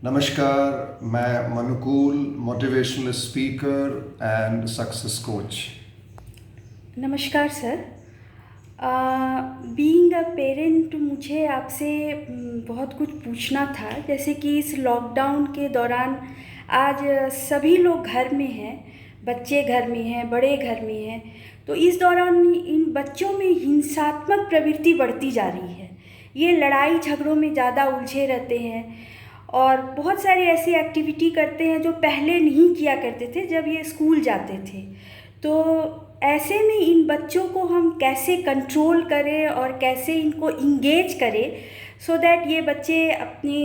नमस्कार, मैं Manukul, motivational speaker and success coach. नमस्कार सर। बीइंग अ पेरेंट मुझे आपसे बहुत कुछ पूछना था। जैसे कि इस लॉकडाउन के दौरान आज सभी लोग घर में हैं, बच्चे घर में हैं, बड़े घर में हैं। तो इस दौरान इन बच्चों में हिंसात्मक प्रवृत्ति बढ़ती जा रही है। ये लड़ाई झगड़ों में ज़्यादा उलझे रहते हैं और बहुत सारी ऐसी एक्टिविटी करते हैं जो पहले नहीं किया करते थे जब ये स्कूल जाते थे। तो ऐसे में इन बच्चों को हम कैसे कंट्रोल करें और कैसे इनको इंगेज करें सो दैट ये बच्चे अपने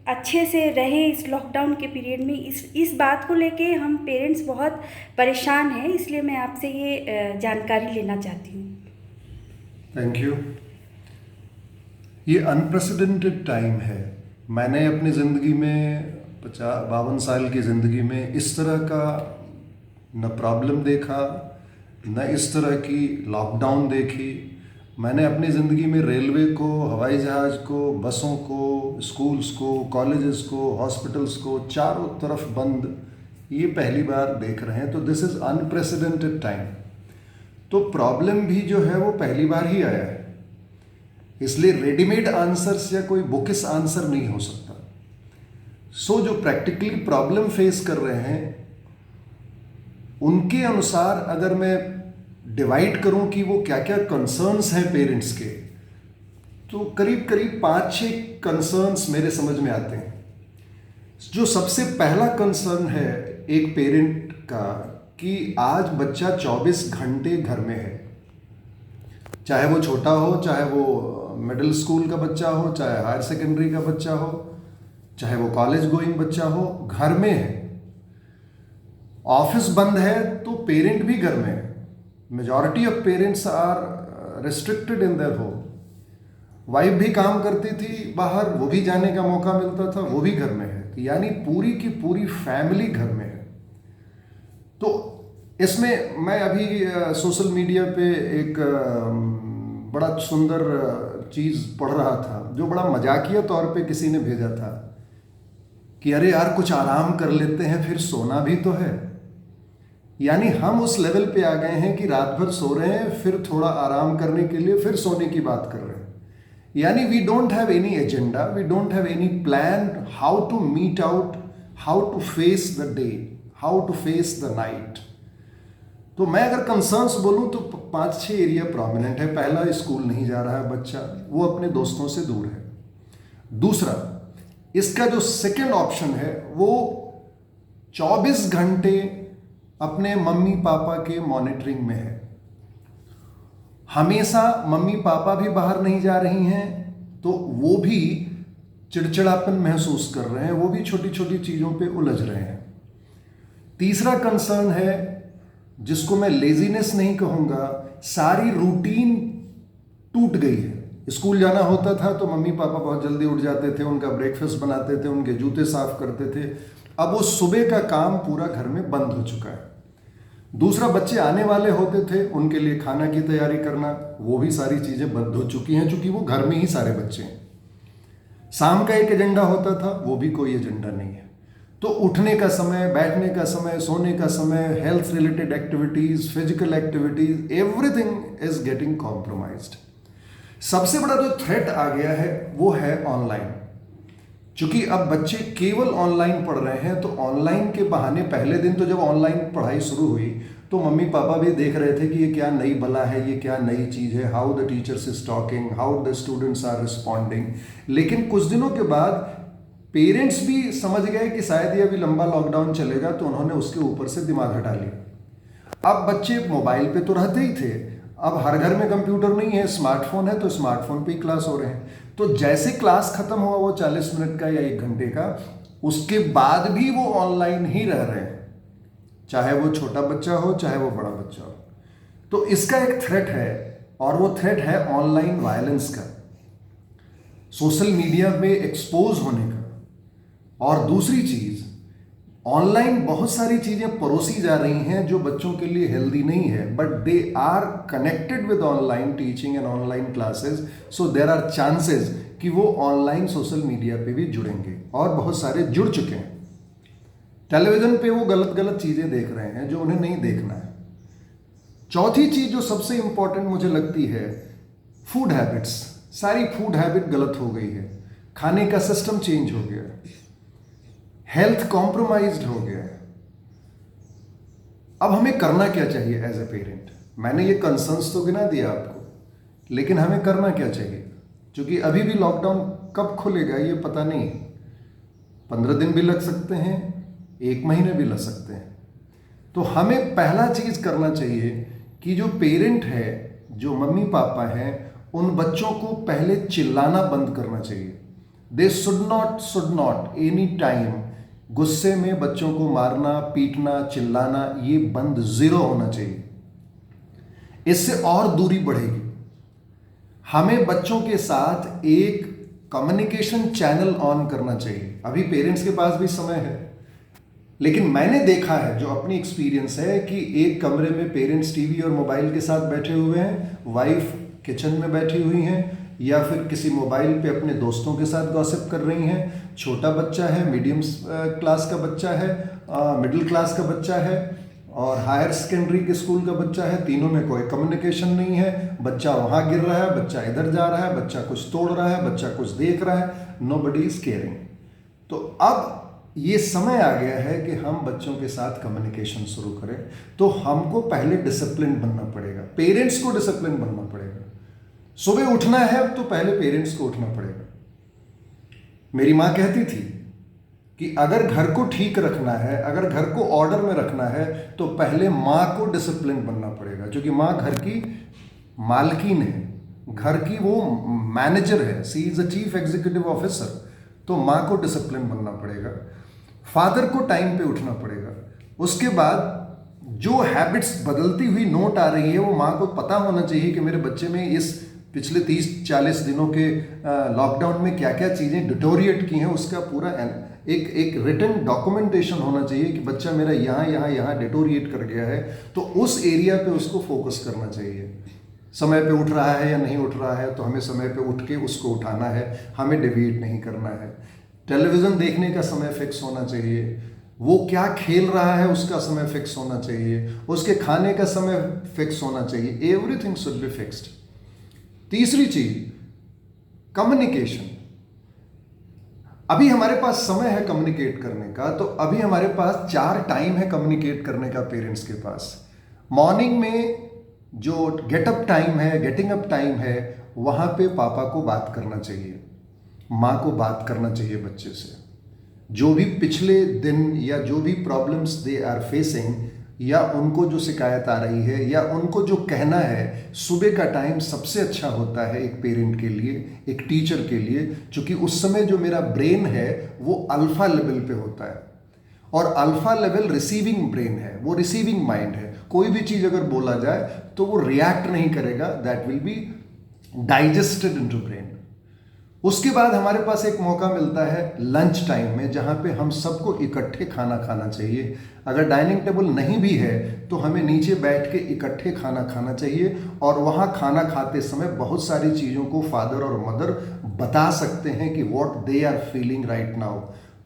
अच्छे से रहें इस लॉकडाउन के पीरियड में। इस बात को लेके हम पेरेंट्स बहुत परेशान हैं, इसलिए मैं आपसे ये जानकारी लेना चाहती हूँ। Thank you. ये अनप्रेसिडेंटेड टाइम है। मैंने अपनी ज़िंदगी में 52 साल की ज़िंदगी में इस तरह का न प्रॉब्लम देखा, न इस तरह की लॉकडाउन देखी। मैंने अपनी ज़िंदगी में रेलवे को, हवाई जहाज़ को, बसों को, स्कूल्स को, कॉलेजेस को, हॉस्पिटल्स को चारों तरफ बंद, ये पहली बार देख रहे हैं। तो दिस इज़ अनप्रेसिडेंटेड टाइम। तो प्रॉब्लम भी जो है वो पहली बार ही आया है, इसलिए रेडीमेड आंसर्स या कोई बुकिस आंसर नहीं हो सकता। जो प्रैक्टिकली प्रॉब्लम फेस कर रहे हैं उनके अनुसार अगर मैं डिवाइड करूं कि वो क्या क्या कंसर्न्स हैं पेरेंट्स के, तो करीब करीब 5-6 कंसर्न्स मेरे समझ में आते हैं। जो सबसे पहला कंसर्न है एक पेरेंट का कि आज बच्चा 24 घंटे घर में है, चाहे वो छोटा हो, चाहे वो मिडिल स्कूल का बच्चा हो, चाहे हायर सेकेंडरी का बच्चा हो, चाहे वो कॉलेज गोइंग बच्चा हो, घर में है। ऑफिस बंद है तो पेरेंट भी घर में है। Majority of parents are restricted in their home. Wife भी काम करती थी बाहर, वो भी जाने का मौका मिलता था, वो भी घर में है। यानी पूरी की पूरी फैमिली घर में है। तो इसमें मैं अभी सोशल मीडिया पे एक बड़ा सुंदर चीज़ पढ़ रहा था, जो बड़ा मजाकिया तौर पे किसी ने भेजा था कि अरे यार कुछ आराम कर लेते हैं, फिर सोना भी तो है। यानी हम उस लेवल पे आ गए हैं कि रात भर सो रहे हैं, फिर थोड़ा आराम करने के लिए फिर सोने की बात कर रहे हैं। यानी we don't have any agenda, we don't have any plan how to meet out, how to face the day, how to face the night. तो मैं अगर कंसर्न्स बोलूं तो 5-6 एरिया प्रोमिनेंट है। पहला, स्कूल नहीं जा रहा है बच्चा, वो अपने दोस्तों से दूर है। दूसरा, इसका जो सेकंड ऑप्शन है वो 24 घंटे अपने मम्मी पापा के मॉनिटरिंग में है। हमेशा मम्मी पापा भी बाहर नहीं जा रही हैं तो वो भी चिड़चिड़ापन महसूस कर रहे हैं, वो भी छोटी छोटी चीज़ों पे उलझ रहे हैं। तीसरा कंसर्न है, जिसको मैं लेजीनेस नहीं कहूँगा, सारी रूटीन टूट गई है। स्कूल जाना होता था तो मम्मी पापा बहुत जल्दी उठ जाते थे, उनका ब्रेकफास्ट बनाते थे, उनके जूते साफ करते थे। अब वो सुबह का काम पूरा घर में बंद हो चुका है। दूसरा, बच्चे आने वाले होते थे, उनके लिए खाना की तैयारी करना, वो भी सारी चीज़ें बंद हो चुकी हैं, चूंकि वो घर में ही सारे बच्चे हैं। शाम का एक एजेंडा होता था, वो भी कोई एजेंडा नहीं है। तो उठने का समय, बैठने का समय, सोने का समय, health related activities, physical activities, everything is getting compromised. सबसे बड़ा जो थ्रेट आ गया है वो है ऑनलाइन। चूंकि अब बच्चे केवल ऑनलाइन पढ़ रहे हैं, तो ऑनलाइन के बहाने पहले दिन तो जब ऑनलाइन पढ़ाई शुरू हुई तो मम्मी पापा भी देख रहे थे कि ये क्या नई बला है, ये क्या नई चीज़ है, how the teachers is talking, how the students are responding. लेकिन कुछ दिनों के बाद पेरेंट्स भी समझ गए कि शायद ये अभी लंबा लॉकडाउन चलेगा, तो उन्होंने उसके ऊपर से दिमाग हटा लिया। अब बच्चे मोबाइल पे तो रहते ही थे, अब हर घर में कंप्यूटर नहीं है, स्मार्टफोन है, तो स्मार्टफोन पे ही क्लास हो रहे हैं। तो जैसे क्लास खत्म हुआ वो 40 मिनट का या 1 घंटे का, उसके बाद भी वो ऑनलाइन ही रह रहे हैं, चाहे वो छोटा बच्चा हो चाहे वो बड़ा बच्चा हो। तो इसका एक थ्रेट है, और वो थ्रेट है ऑनलाइन वायलेंस का, सोशल मीडिया में एक्सपोज होने का। और दूसरी चीज, ऑनलाइन बहुत सारी चीजें परोसी जा रही हैं जो बच्चों के लिए हेल्दी नहीं है, but they are connected with online teaching and online classes, so there are chances कि वो ऑनलाइन सोशल मीडिया पे भी जुड़ेंगे, और बहुत सारे जुड़ चुके हैं। टेलीविजन पे वो गलत गलत चीज़ें देख रहे हैं जो उन्हें नहीं देखना है। चौथी चीज़ जो सबसे इंपॉर्टेंट मुझे लगती है, फूड हैबिट्स। सारी फूड हैबिट गलत हो गई है, खाने का सिस्टम चेंज हो गया है, हेल्थ कॉम्प्रोमाइज्ड हो गया है। अब हमें करना क्या चाहिए एज ए पेरेंट? मैंने ये कंसर्न्स तो गिना दिया आपको, लेकिन हमें करना क्या चाहिए? क्योंकि अभी भी लॉकडाउन कब खुलेगा ये पता नहीं। 15 दिन भी लग सकते हैं, 1 महीने भी लग सकते हैं। तो हमें पहला चीज़ करना चाहिए कि जो पेरेंट है, जो मम्मी पापा हैं, उन बच्चों को पहले चिल्लाना बंद करना चाहिए। They should not any time गुस्से में बच्चों को मारना, पीटना, चिल्लाना, ये बंद, ज़ीरो होना चाहिए। इससे और दूरी बढ़ेगी। हमें बच्चों के साथ एक कम्युनिकेशन चैनल ऑन करना चाहिए। अभी पेरेंट्स के पास भी समय है, लेकिन मैंने देखा है, जो अपनी एक्सपीरियंस है, कि एक कमरे में पेरेंट्स टीवी और मोबाइल के साथ बैठे हुए हैं, वाइफ किचन में बैठी हुई हैं, या फिर किसी मोबाइल पे अपने दोस्तों के साथ गॉसिप कर रही हैं। छोटा बच्चा है, मीडियम क्लास का बच्चा है, मिडिल क्लास का बच्चा है, और हायर सेकेंडरी के स्कूल का बच्चा है। तीनों में कोई कम्युनिकेशन नहीं है। बच्चा वहाँ गिर रहा है, बच्चा इधर जा रहा है, बच्चा कुछ तोड़ रहा है, बच्चा कुछ देख रहा है। Nobody is caring. तो अब ये समय आ गया है कि हम बच्चों के साथ कम्युनिकेशन शुरू करें। तो हमको पहले डिसिप्लिन बनना पड़ेगा, पेरेंट्स को डिसिप्लिन बनना पड़ेगा। सुबह उठना है तो पहले पेरेंट्स को उठना पड़ेगा। मेरी माँ कहती थी कि अगर घर को ठीक रखना है, अगर घर को ऑर्डर में रखना है, तो पहले माँ को डिसिप्लिन बनना पड़ेगा, क्योंकि माँ घर की मालकिन है, घर की वो मैनेजर है, she is a chief executive officer. तो माँ को डिसिप्लिन बनना पड़ेगा। फादर को टाइम पे उठना पड़ेगा। उसके बाद जो हैबिट्स बदलती हुई नोट आ रही है, वो माँ को पता होना चाहिए कि मेरे बच्चे में इस पिछले 30-40 दिनों के लॉकडाउन में क्या क्या चीज़ें डिटोरिएट की हैं, उसका पूरा एक रिटन डॉक्यूमेंटेशन होना चाहिए कि बच्चा मेरा यहाँ डिटोरिएट कर गया है। तो उस एरिया पे उसको फोकस करना चाहिए। समय पे उठ रहा है या नहीं उठ रहा है, तो हमें समय पे उठ के उसको उठाना है, हमें डिविएट नहीं करना है। टेलीविज़न देखने का समय फिक्स होना चाहिए, वो क्या खेल रहा है उसका समय फिक्स होना चाहिए, उसके खाने का समय फिक्स होना चाहिए। Everything should be fixed. तीसरी चीज, कम्युनिकेशन। अभी हमारे पास समय है कम्युनिकेट करने का, तो अभी हमारे पास 4 टाइम है कम्युनिकेट करने का पेरेंट्स के पास। मॉर्निंग में जो गेटअप टाइम है, गेटिंग अप टाइम है, वहाँ पे पापा को बात करना चाहिए, माँ को बात करना चाहिए बच्चे से। जो भी पिछले दिन या जो भी प्रॉब्लम्स दे आर फेसिंग, या उनको जो शिकायत आ रही है, या उनको जो कहना है, सुबह का टाइम सबसे अच्छा होता है एक पेरेंट के लिए, एक टीचर के लिए, क्योंकि उस समय जो मेरा ब्रेन है वो अल्फा लेवल पे होता है, और अल्फा लेवल रिसीविंग ब्रेन है, वो रिसीविंग माइंड है। कोई भी चीज़ अगर बोला जाए तो वो रिएक्ट नहीं करेगा, that will be digested into brain. उसके बाद हमारे पास एक मौका मिलता है लंच टाइम में, जहाँ पे हम सबको इकट्ठे खाना खाना चाहिए। अगर डाइनिंग टेबल नहीं भी है तो हमें नीचे बैठ के इकट्ठे खाना खाना चाहिए, और वहाँ खाना खाते समय बहुत सारी चीज़ों को फादर और मदर बता सकते हैं कि what they are feeling right now,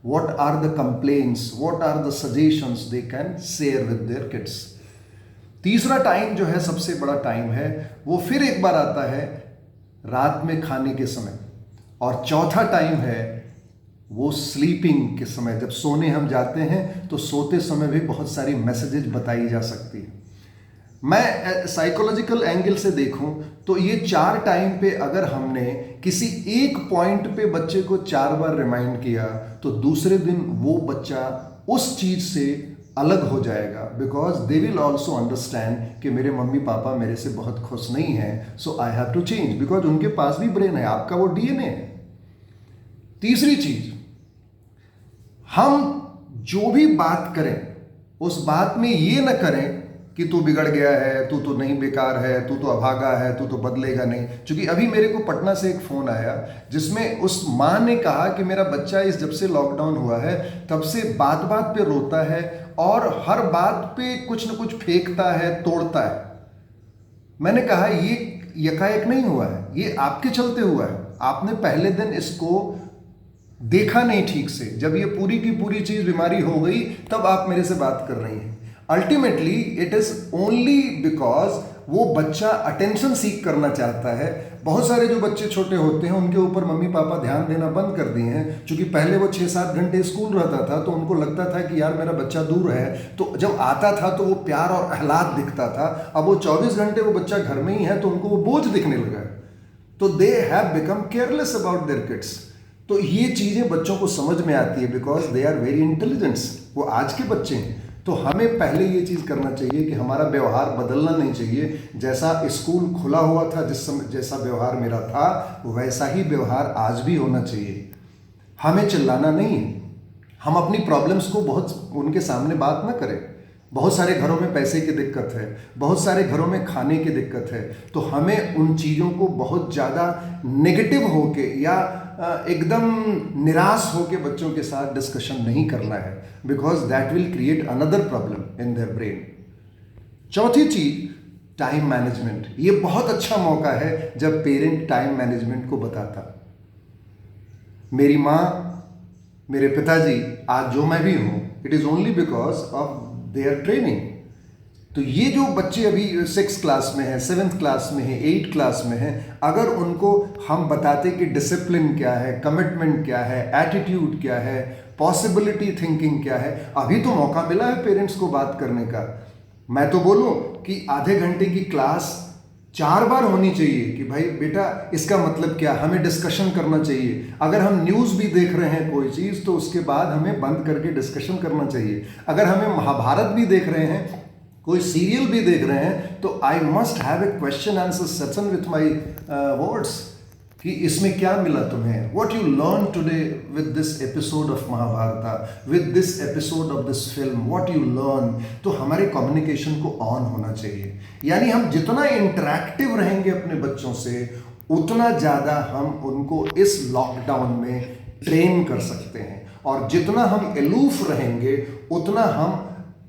what are the complaints, what are the suggestions they can share with their kids. तीसरा टाइम जो है सबसे बड़ा टाइम है, वो फिर एक बार आता है रात में खाने के समय। और चौथा टाइम है वो स्लीपिंग के समय, जब सोने हम जाते हैं तो सोते समय भी बहुत सारी मैसेजेस बताई जा सकती है। मैं साइकोलॉजिकल एंगल से देखूं तो ये 4 टाइम पे अगर हमने किसी एक पॉइंट पे बच्चे को 4 बार रिमाइंड किया, तो दूसरे दिन वो बच्चा उस चीज से अलग हो जाएगा, because they will also understand कि मेरे मम्मी पापा मेरे से बहुत खुश नहीं हैं, so I have to change, because उनके पास भी ब्रेन है, आपका वो डीएनए है। तीसरी चीज, हम जो भी बात करें उस बात में ये न करें कि तू बिगड़ गया है, तू तो नहीं, बेकार है, तू तो अभागा है, तू तो बदलेगा नहीं। क्योंकि अभी मेरे को पटना से एक फ़ोन आया जिसमें उस माँ ने कहा कि मेरा बच्चा इस जब से लॉकडाउन हुआ है तब से बात बात पे रोता है और हर बात पे कुछ न कुछ फेंकता है, तोड़ता है। मैंने कहा ये यकायक नहीं हुआ है, ये आपके चलते हुआ है। आपने पहले दिन इसको देखा नहीं ठीक से, जब ये पूरी की पूरी चीज बीमारी हो गई तब आप मेरे से बात कर रही हैं। Ultimately it is only because वो बच्चा अटेंशन सीख करना चाहता है। बहुत सारे जो बच्चे छोटे होते हैं उनके ऊपर मम्मी पापा ध्यान देना बंद कर दिए हैं, क्योंकि पहले वो 6-7 घंटे स्कूल रहता था तो उनको लगता था कि यार मेरा बच्चा दूर है, तो जब आता था तो वो प्यार और आह्लाद दिखता था। अब वो 24 घंटे वो बच्चा घर में ही है तो उनको वो बोझ दिखने लगा है, तो they have become careless about their kids. तो ये चीज़ें बच्चों को समझ में आती है बिकॉज दे आर वेरी इंटेलिजेंट्स, वो आज के बच्चे हैं। तो हमें पहले ये चीज़ करना चाहिए कि हमारा व्यवहार बदलना नहीं चाहिए। जैसा स्कूल खुला हुआ था, जिस समय जैसा व्यवहार मेरा था वैसा ही व्यवहार आज भी होना चाहिए। हमें चिल्लाना नहीं है, हम अपनी प्रॉब्लम्स को बहुत उनके सामने बात ना करें। बहुत सारे घरों में पैसे की दिक्कत है, बहुत सारे घरों में खाने की दिक्कत है, तो हमें उन चीज़ों को बहुत ज़्यादा नेगेटिव होके या एकदम निराश होके बच्चों के साथ डिस्कशन नहीं करना है, because that will create another problem in their brain. चौथी चीज, टाइम मैनेजमेंट। ये बहुत अच्छा मौका है जब पेरेंट टाइम मैनेजमेंट को बताता। मेरी माँ, मेरे पिताजी, आज जो मैं भी हूँ, it is only because of their training. तो ये जो बच्चे अभी 6th क्लास में है, 7th क्लास में है, 8th क्लास में है, अगर उनको हम बताते कि डिसिप्लिन क्या है, कमिटमेंट क्या है, एटीट्यूड क्या है, पॉसिबिलिटी थिंकिंग क्या है, अभी तो मौका मिला है पेरेंट्स को बात करने का। मैं तो बोलूं कि आधे घंटे की क्लास 4 बार होनी चाहिए कि भाई बेटा इसका मतलब क्या, हमें डिस्कशन करना चाहिए। अगर हम न्यूज़ भी देख रहे हैं कोई चीज़ तो उसके बाद हमें बंद करके डिस्कशन करना चाहिए। अगर हमें महाभारत भी देख रहे हैं, कोई सीरियल भी देख रहे हैं, तो I must have a question answer session with my words कि इसमें क्या मिला तुम्हें, what you learn today with this episode of Mahabharata, with this episode of this film, what you learn. तो हमारे कम्युनिकेशन को ऑन होना चाहिए। यानी हम जितना इंटरैक्टिव रहेंगे अपने बच्चों से, उतना ज़्यादा हम उनको इस लॉकडाउन में ट्रेन कर सकते हैं, और जितना हम एलूफ रहेंगे उतना हम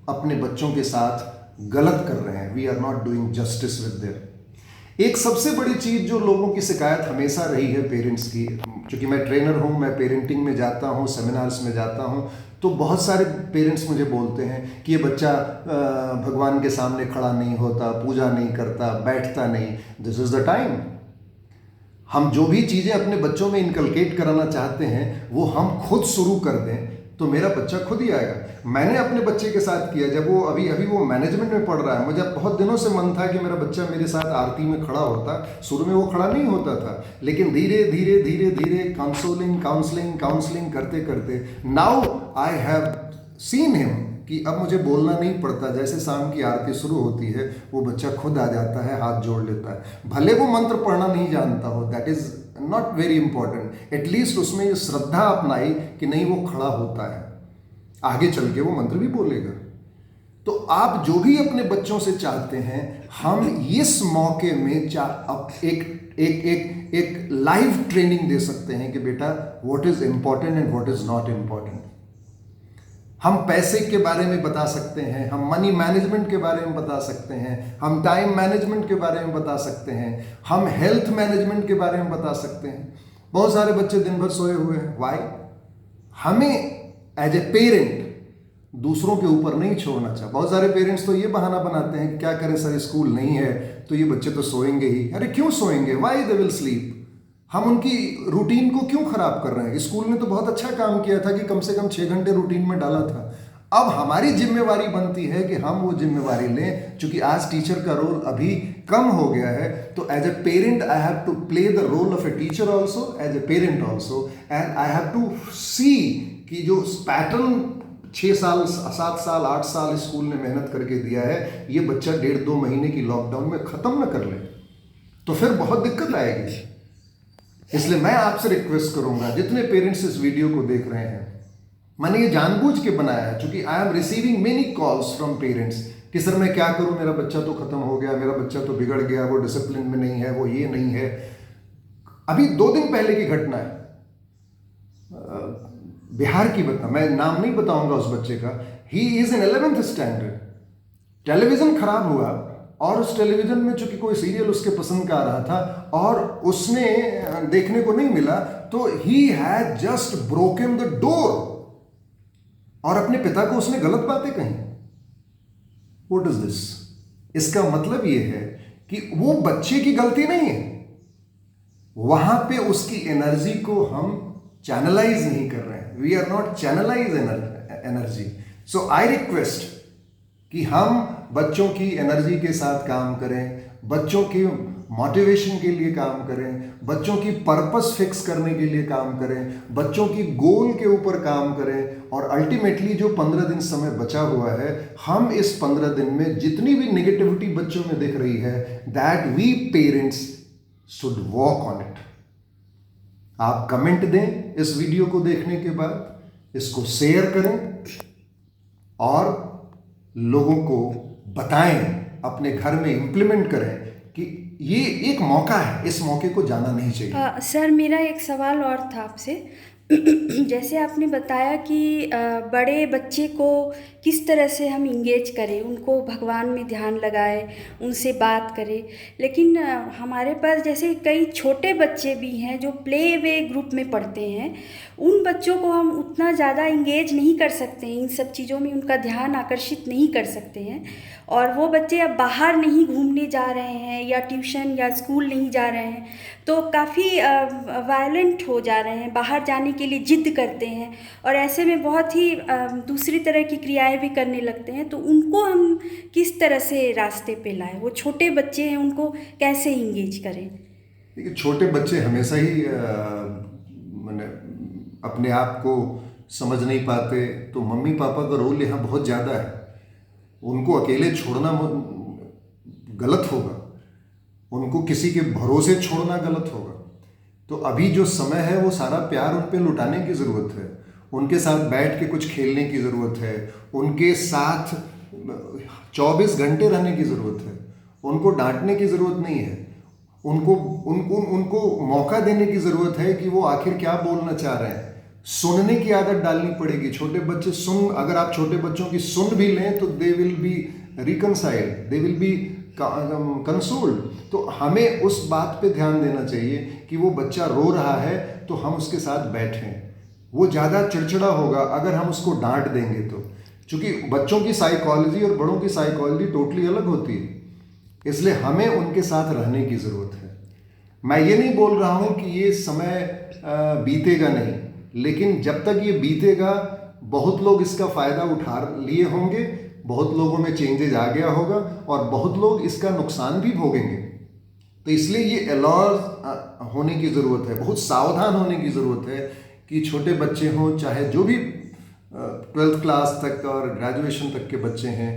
अपने बच्चों के साथ गलत कर रहे हैं। We are not doing justice with their. एक सबसे बड़ी चीज़ जो लोगों की शिकायत हमेशा रही है पेरेंट्स की, क्योंकि मैं ट्रेनर हूँ, मैं पेरेंटिंग में जाता हूँ, सेमिनार्स में जाता हूँ, तो बहुत सारे पेरेंट्स मुझे बोलते हैं कि ये बच्चा भगवान के सामने खड़ा नहीं होता, पूजा नहीं करता, बैठता नहीं। This is the time. हम जो भी चीज़ें अपने बच्चों में इनकलकेट कराना चाहते हैं वो हम खुद शुरू कर दें तो मेरा बच्चा खुद ही आएगा। मैंने अपने बच्चे के साथ किया, जब वो अभी वो मैनेजमेंट में पढ़ रहा है, मुझे बहुत दिनों से मन था कि मेरा बच्चा मेरे साथ आरती में खड़ा होता। शुरू में वो खड़ा नहीं होता था, लेकिन धीरे धीरे धीरे धीरे काउंसलिंग करते करते now I have seen him कि अब मुझे बोलना नहीं पड़ता। जैसे शाम की आरती शुरू होती है वो बच्चा खुद आ जाता है, हाथ जोड़ लेता है। भले वो मंत्र पढ़ना नहीं जानता हो, that is not very important, at least उसमें ये श्रद्धा अपनाई कि नहीं वो खड़ा होता है, आगे चल के वो मंत्र भी बोलेगा। तो आप जो भी अपने बच्चों से चाहते हैं, हम इस मौके में एक लाइव ट्रेनिंग दे सकते हैं कि बेटा what is important and what is not important. हम पैसे के बारे में बता सकते हैं, हम मनी मैनेजमेंट के बारे में बता सकते हैं, हम टाइम मैनेजमेंट के बारे में बता सकते हैं, हम हेल्थ मैनेजमेंट के बारे में बता सकते हैं। बहुत सारे बच्चे दिन भर सोए हुए हैं, वाई? हमें एज ए पेरेंट दूसरों के ऊपर नहीं छोड़ना चाहिए। बहुत सारे पेरेंट्स तो ये बहाना बनाते हैं, क्या करें सर स्कूल नहीं है तो ये बच्चे तो सोएंगे ही। अरे क्यों सोएंगे? Why they will sleep? हम उनकी रूटीन को क्यों खराब कर रहे हैं? स्कूल ने तो बहुत अच्छा काम किया था कि कम से कम 6 घंटे रूटीन में डाला था। अब हमारी जिम्मेवारी बनती है कि हम वो जिम्मेवारी लें, क्योंकि आज टीचर का रोल अभी कम हो गया है। तो as a parent I have to play the role of a teacher also, as a parent also, and I have to see कि जो पैटर्न 6 साल 7 साल 8 साल स्कूल ने मेहनत करके दिया है, ये बच्चा 1.5-2 महीने की लॉकडाउन में ख़त्म न कर ले तो फिर बहुत दिक्कत आएगी। इसलिए मैं आपसे रिक्वेस्ट करूंगा, जितने पेरेंट्स इस वीडियो को देख रहे हैं, मैंने ये जानबूझ के बनाया है क्योंकि I am receiving many calls from parents कि सर मैं क्या करूं, मेरा बच्चा तो खत्म हो गया, मेरा बच्चा तो बिगड़ गया, वो डिसिप्लिन में नहीं है, वो ये नहीं है। अभी 2 दिन पहले की घटना है, बिहार की बता, मैं नाम नहीं बताऊंगा उस बच्चे का। He is in 11th standard. Television खराब हुआ, और उस टेलीविजन में चूंकि कोई सीरियल उसके पसंद का आ रहा था और उसने देखने को नहीं मिला, तो he had just broken the door और अपने पिता को उसने गलत बातें कही। What is this? इसका मतलब यह है कि वो बच्चे की गलती नहीं है, वहां पे उसकी एनर्जी को हम चैनलाइज नहीं कर रहे हैं। We are not channelise energy. So I request कि हम बच्चों की एनर्जी के साथ काम करें, बच्चों की मोटिवेशन के लिए काम करें, बच्चों की पर्पस फिक्स करने के लिए काम करें, बच्चों की गोल के ऊपर काम करें और अल्टीमेटली जो 15 दिन समय बचा हुआ है, हम इस 15 दिन में जितनी भी नेगेटिविटी बच्चों में दिख रही है, that we parents should work on it. आप कमेंट दें इस वीडियो को देखने के बाद, इसको शेयर करें और लोगों को बताएं, अपने घर में इंप्लीमेंट करें कि ये एक मौका है, इस मौके को जाना नहीं चाहिए। सर मेरा एक सवाल और था आपसे। जैसे आपने बताया कि बड़े बच्चे को किस तरह से हम इंगेज करें, उनको भगवान में ध्यान लगाएं, उनसे बात करें, लेकिन हमारे पास जैसे कई छोटे बच्चे भी हैं जो प्ले वे ग्रुप में पढ़ते हैं, उन बच्चों को हम उतना ज़्यादा इंगेज नहीं कर सकते हैं, इन सब चीज़ों में उनका ध्यान आकर्षित नहीं कर सकते हैं, और वो बच्चे अब बाहर नहीं घूमने जा रहे हैं या ट्यूशन या स्कूल नहीं जा रहे हैं, तो काफ़ी वायलेंट हो जा रहे हैं, बाहर जाने के लिए जिद करते हैं और ऐसे में बहुत ही दूसरी तरह की क्रियाएं भी करने लगते हैं। तो उनको हम किस तरह से रास्ते पे लाएं? वो छोटे बच्चे हैं, उनको कैसे इंगेज करें? देखिए, छोटे बच्चे हमेशा ही मैंने अपने आप को समझ नहीं पाते, तो मम्मी पापा का रोल यहाँ बहुत ज़्यादा है। उनको अकेले छोड़ना गलत होगा, उनको किसी के भरोसे छोड़ना गलत होगा। तो अभी जो समय है वो सारा प्यार उन पे लुटाने की ज़रूरत है, उनके साथ बैठ के कुछ खेलने की ज़रूरत है, उनके साथ 24 घंटे रहने की ज़रूरत है, उनको डांटने की ज़रूरत नहीं है, उनको मौका देने की ज़रूरत है कि वो आखिर क्या बोलना चाह रहे हैं। सुनने की आदत डालनी पड़ेगी। छोटे बच्चे अगर आप छोटे बच्चों की सुन भी लें तो they will be reconciled, they will be consoled. तो हमें उस बात पे ध्यान देना चाहिए कि वो बच्चा रो रहा है तो हम उसके साथ बैठें। वो ज़्यादा चिड़चिड़ा होगा अगर हम उसको डांट देंगे तो, क्योंकि बच्चों की साइकोलॉजी और बड़ों की साइकोलॉजी टोटली अलग होती है, इसलिए हमें उनके साथ रहने की ज़रूरत है। मैं ये नहीं बोल रहा हूँ कि ये समय बीतेगा नहीं, लेकिन जब तक ये बीतेगा बहुत लोग इसका फ़ायदा उठा लिए होंगे, बहुत लोगों में चेंजेज आ गया होगा और बहुत लोग इसका नुकसान भी भोगेंगे। तो इसलिए ये अलर्ट होने की ज़रूरत है, बहुत सावधान होने की ज़रूरत है कि छोटे बच्चे हों, चाहे जो भी 12th क्लास तक और ग्रेजुएशन तक के बच्चे हैं,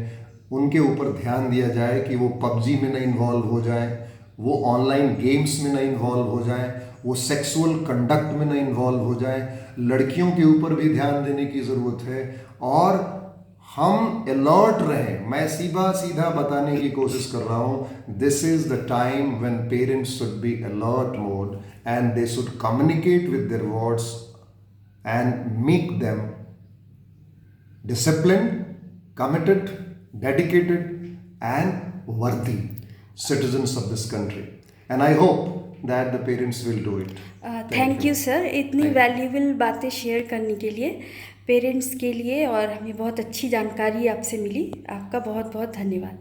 उनके ऊपर ध्यान दिया जाए कि वो पबजी में न इन्वॉल्व हो जाएं, वो ऑनलाइन गेम्स में न इन्वॉल्व हो जाएं, वो सेक्सुअल कंडक्ट में न इन्वॉल्व हो जाएं। लड़कियों के ऊपर भी ध्यान देने की ज़रूरत है और हम अलर्ट रहें। मैं सीधा बताने की कोशिश कर रहा हूँ, this is the time when parents should be alert mode and they should communicate with their words and make them disciplined, committed, dedicated and worthy citizens of this country. And I hope that the parents will do it. Thank you sir, इतनी valuable बातें share करने के लिए parents के लिए, और हमें बहुत अच्छी जानकारी आपसे मिली। आपका बहुत बहुत धन्यवाद।